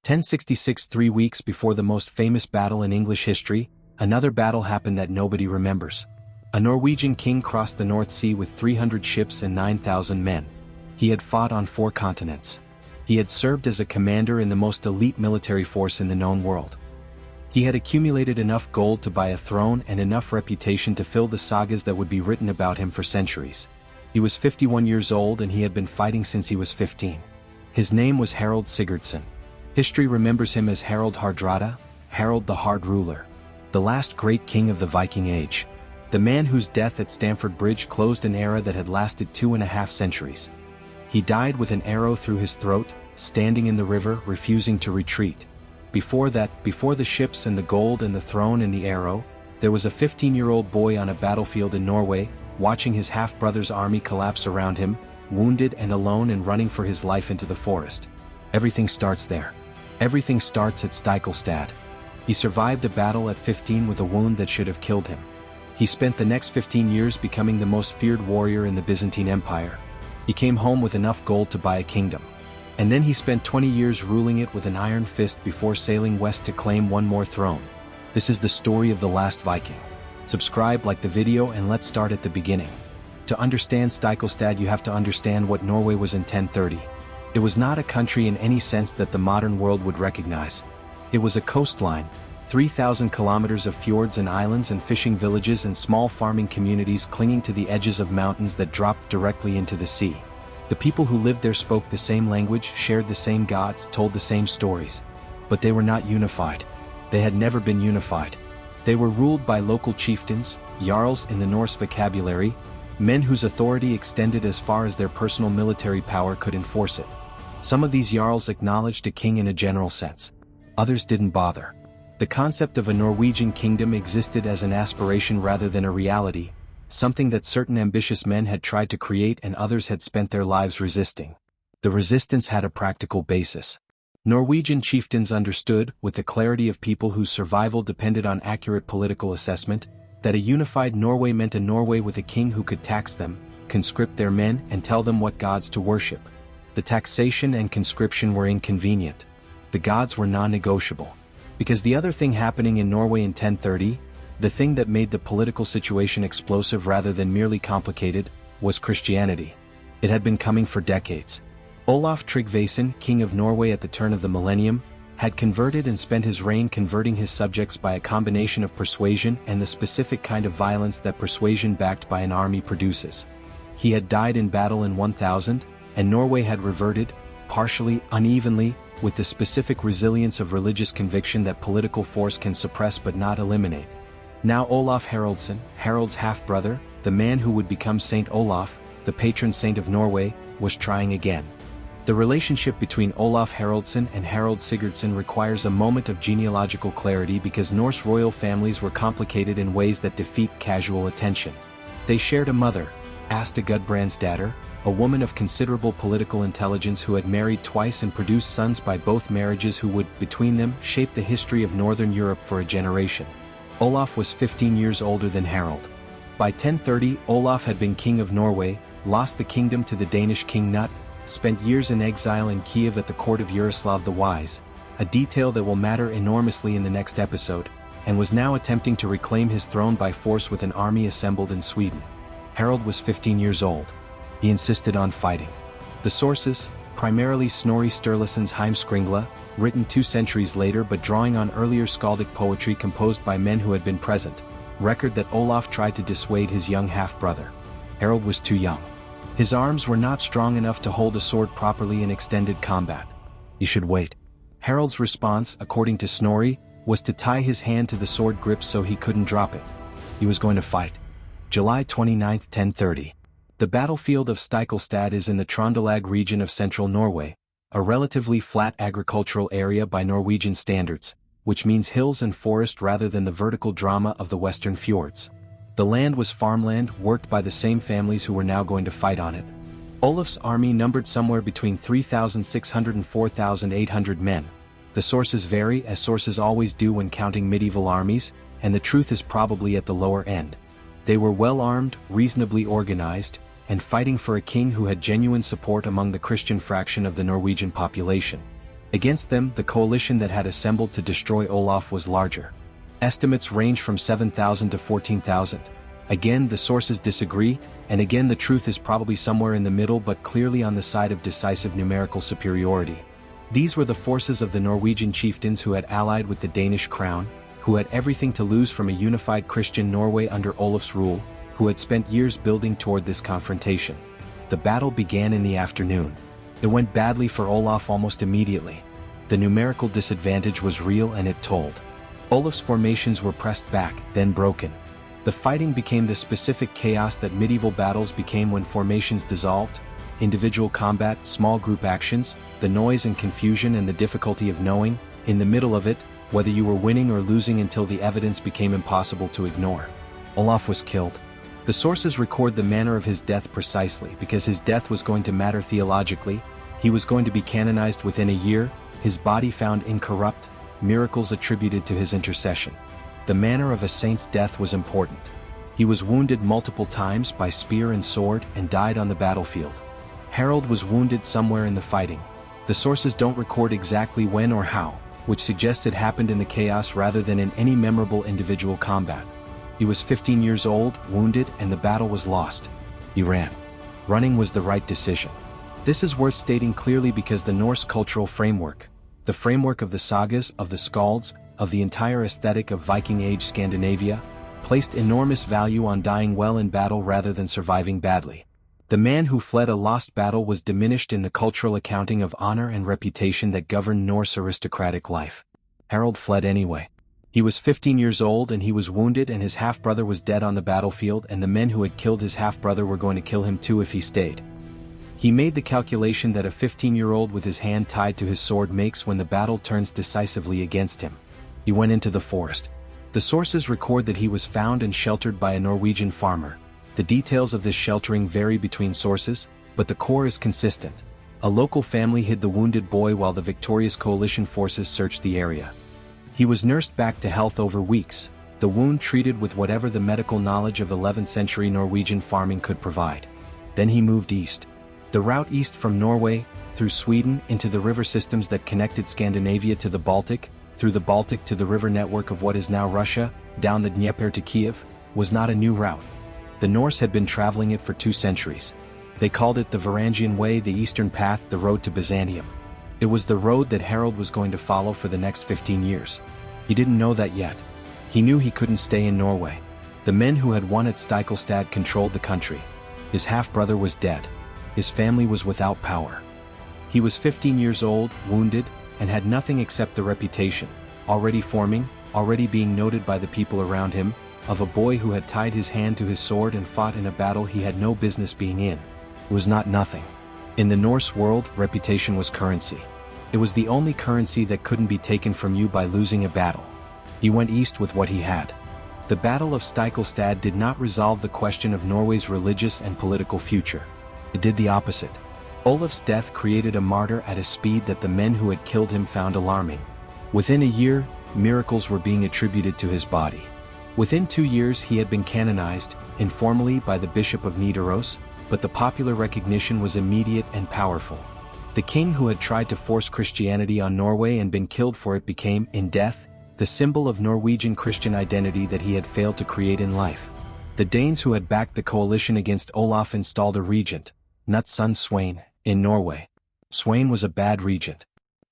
1066. 3 weeks before the most famous battle in English history, another battle happened that nobody remembers. A Norwegian king crossed the North Sea with 300 ships and 9,000 men. He had fought on 4 continents. He had served as a commander in the most elite military force in the known world. He had accumulated enough gold to buy a throne and enough reputation to fill the sagas that would be written about him for centuries. He was 51 years old and he had been fighting since he was 15. His name was Harald Sigurdsson. History remembers him as Harald Hardrada, Harald the Hard Ruler, the last great king of the Viking Age, the man whose death at Stamford Bridge closed an era that had lasted 2.5 centuries. He died with an arrow through his throat, standing in the river, refusing to retreat. Before that, before the ships and the gold and the throne and the arrow, there was a 15-year-old boy on a battlefield in Norway, watching his half-brother's army collapse around him, wounded and alone and running for his life into the forest. Everything starts there. Everything starts at Stiklestad. He survived a battle at 15 with a wound that should have killed him. He spent the next 15 years becoming the most feared warrior in the Byzantine Empire. He came home with enough gold to buy a kingdom. And then he spent 20 years ruling it with an iron fist before sailing west to claim one more throne. This is the story of the last Viking. Subscribe, like the video, and let's start at the beginning. To understand Stiklestad, you have to understand what Norway was in 1030. It was not a country in any sense that the modern world would recognize. It was a coastline, 3,000 kilometers of fjords and islands and fishing villages and small farming communities clinging to the edges of mountains that dropped directly into the sea. The people who lived there spoke the same language, shared the same gods, told the same stories. But they were not unified. They had never been unified. They were ruled by local chieftains, jarls in the Norse vocabulary, men whose authority extended as far as their personal military power could enforce it. Some of these jarls acknowledged a king in a general sense. Others didn't bother. The concept of a Norwegian kingdom existed as an aspiration rather than a reality, something that certain ambitious men had tried to create and others had spent their lives resisting. The resistance had a practical basis. Norwegian chieftains understood, with the clarity of people whose survival depended on accurate political assessment, that a unified Norway meant a Norway with a king who could tax them, conscript their men, and tell them what gods to worship. The taxation and conscription were inconvenient. The gods were non-negotiable. Because the other thing happening in Norway in 1030, the thing that made the political situation explosive rather than merely complicated, was Christianity. It had been coming for decades. Olaf Tryggvason, king of Norway at the turn of the millennium, had converted and spent his reign converting his subjects by a combination of persuasion and the specific kind of violence that persuasion backed by an army produces. He had died in battle in 1000, and Norway had reverted, partially, unevenly, with the specific resilience of religious conviction that political force can suppress but not eliminate. Now Olaf Haraldsson, Harald's half-brother, the man who would become Saint Olaf, the patron saint of Norway, was trying again. The relationship between Olaf Haraldsson and Harald Sigurdsson requires a moment of genealogical clarity because Norse royal families were complicated in ways that defeat casual attention. They shared a mother, Asta Gudbrandsdatter, a woman of considerable political intelligence who had married twice and produced sons by both marriages who would, between them, shape the history of Northern Europe for a generation. Olaf was 15 years older than Harald. By 1030, Olaf had been king of Norway, lost the kingdom to the Danish king Knut, spent years in exile in Kiev at the court of Yaroslav the Wise, a detail that will matter enormously in the next episode, and was now attempting to reclaim his throne by force with an army assembled in Sweden. Harald was 15 years old. He insisted on fighting. The sources, primarily Snorri Sturluson's Heimskringla, written 2 centuries later but drawing on earlier skaldic poetry composed by men who had been present, record that Olaf tried to dissuade his young half-brother. Harald was too young. His arms were not strong enough to hold a sword properly in extended combat. He should wait. Harald's response, according to Snorri, was to tie his hand to the sword grip so he couldn't drop it. He was going to fight. July 29, 1030. The battlefield of Stiklestad is in the Trondelag region of central Norway, a relatively flat agricultural area by Norwegian standards, which means hills and forest rather than the vertical drama of the western fjords. The land was farmland worked by the same families who were now going to fight on it. Olaf's army numbered somewhere between 3,600 and 4,800 men. The sources vary, as sources always do when counting medieval armies, and the truth is probably at the lower end. They were well armed, reasonably organized, and fighting for a king who had genuine support among the Christian fraction of the Norwegian population. Against them, the coalition that had assembled to destroy Olaf was larger. Estimates range from 7,000 to 14,000. Again, the sources disagree, and again the truth is probably somewhere in the middle but clearly on the side of decisive numerical superiority. These were the forces of the Norwegian chieftains who had allied with the Danish crown, who had everything to lose from a unified Christian Norway under Olaf's rule, who had spent years building toward this confrontation. The battle began in the afternoon. It went badly for Olaf almost immediately. The numerical disadvantage was real and it told. Olaf's formations were pressed back, then broken. The fighting became the specific chaos that medieval battles became when formations dissolved. Individual combat, small group actions, the noise and confusion and the difficulty of knowing, in the middle of it, whether you were winning or losing until the evidence became impossible to ignore. Olaf was killed. The sources record the manner of his death precisely because his death was going to matter theologically. He was going to be canonized within a year, his body found incorrupt, miracles attributed to his intercession. The manner of a saint's death was important. He was wounded multiple times by spear and sword and died on the battlefield. Harald was wounded somewhere in the fighting. The sources don't record exactly when or how, which suggests it happened in the chaos rather than in any memorable individual combat. He was 15 years old, wounded, and the battle was lost. He ran. Running was the right decision. This is worth stating clearly because the Norse cultural framework, the framework of the sagas, of the skalds, of the entire aesthetic of Viking Age Scandinavia, placed enormous value on dying well in battle rather than surviving badly. The man who fled a lost battle was diminished in the cultural accounting of honor and reputation that governed Norse aristocratic life. Harald fled anyway. He was 15 years old and he was wounded and his half-brother was dead on the battlefield and the men who had killed his half-brother were going to kill him too if he stayed. He made the calculation that a 15-year-old with his hand tied to his sword makes when the battle turns decisively against him. He went into the forest. The sources record that he was found and sheltered by a Norwegian farmer. The details of this sheltering vary between sources, but the core is consistent. A local family hid the wounded boy while the victorious coalition forces searched the area. He was nursed back to health over weeks, the wound treated with whatever the medical knowledge of 11th century Norwegian farming could provide. Then he moved east. The route east from Norway, through Sweden into the river systems that connected Scandinavia to the Baltic, through the Baltic to the river network of what is now Russia, down the Dnieper to Kiev, was not a new route. The Norse had been traveling it for 2 centuries. They called it the Varangian Way, the Eastern Path, the road to Byzantium. It was the road that Harald was going to follow for the next 15 years. He didn't know that yet. He knew he couldn't stay in Norway. The men who had won at Stiklestad controlled the country. His half-brother was dead. His family was without power. He was 15 years old, wounded, and had nothing except the reputation, already forming, already being noted by the people around him, of a boy who had tied his hand to his sword and fought in a battle he had no business being in. It was not nothing. In the Norse world, reputation was currency. It was the only currency that couldn't be taken from you by losing a battle. He went east with what he had. The Battle of Stiklestad did not resolve the question of Norway's religious and political future. It did the opposite. Olaf's death created a martyr at a speed that the men who had killed him found alarming. Within a year, miracles were being attributed to his body. Within 2 years he had been canonized, informally by the Bishop of Nidaros, but the popular recognition was immediate and powerful. The king who had tried to force Christianity on Norway and been killed for it became, in death, the symbol of Norwegian Christian identity that he had failed to create in life. The Danes who had backed the coalition against Olaf installed a regent, Knut's son Sweyn, in Norway. Sweyn was a bad regent.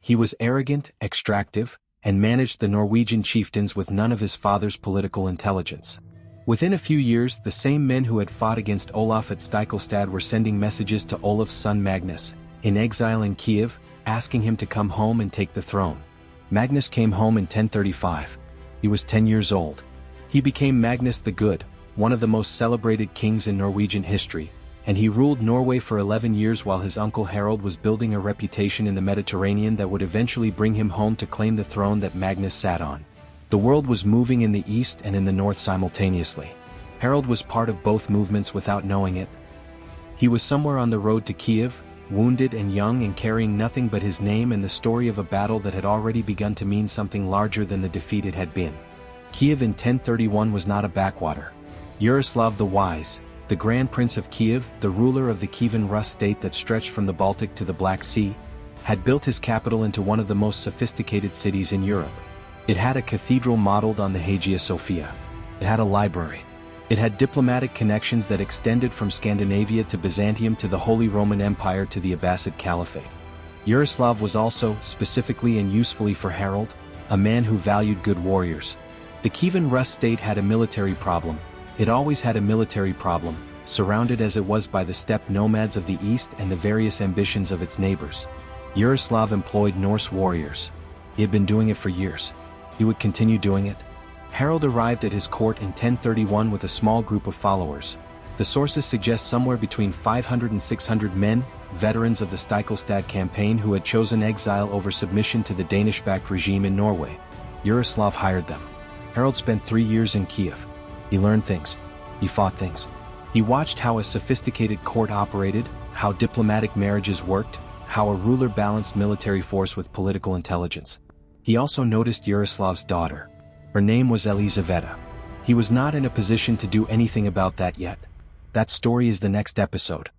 He was arrogant, extractive, and managed the Norwegian chieftains with none of his father's political intelligence. Within a few years, the same men who had fought against Olaf at Stiklestad were sending messages to Olaf's son Magnus, in exile in Kiev, asking him to come home and take the throne. Magnus came home in 1035. He was 10 years old. He became Magnus the Good, one of the most celebrated kings in Norwegian history, and he ruled Norway for 11 years while his uncle Harald was building a reputation in the Mediterranean that would eventually bring him home to claim the throne that Magnus sat on. The world was moving in the east and in the north simultaneously. Harald was part of both movements without knowing it. He was somewhere on the road to Kiev, wounded and young and carrying nothing but his name and the story of a battle that had already begun to mean something larger than the defeat it had been. Kiev in 1031 was not a backwater. Yaroslav the Wise, the Grand Prince of Kiev, the ruler of the Kievan Rus state that stretched from the Baltic to the Black Sea, had built his capital into one of the most sophisticated cities in Europe. It had a cathedral modeled on the Hagia Sophia. It had a library. It had diplomatic connections that extended from Scandinavia to Byzantium to the Holy Roman Empire to the Abbasid Caliphate. Yaroslav was also, specifically and usefully for Harald, a man who valued good warriors. The Kievan Rus state had a military problem. It always had a military problem, surrounded as it was by the steppe nomads of the east and the various ambitions of its neighbors. Yaroslav employed Norse warriors. He had been doing it for years. He would continue doing it. Harald arrived at his court in 1031 with a small group of followers. The sources suggest somewhere between 500 and 600 men, veterans of the Stiklestad campaign who had chosen exile over submission to the Danish-backed regime in Norway. Yaroslav hired them. Harald spent 3 years in Kiev. He learned things. He fought things. He watched how a sophisticated court operated, how diplomatic marriages worked, how a ruler balanced military force with political intelligence. He also noticed Yaroslav's daughter. Her name was Elizaveta. He was not in a position to do anything about that yet. That story is the next episode.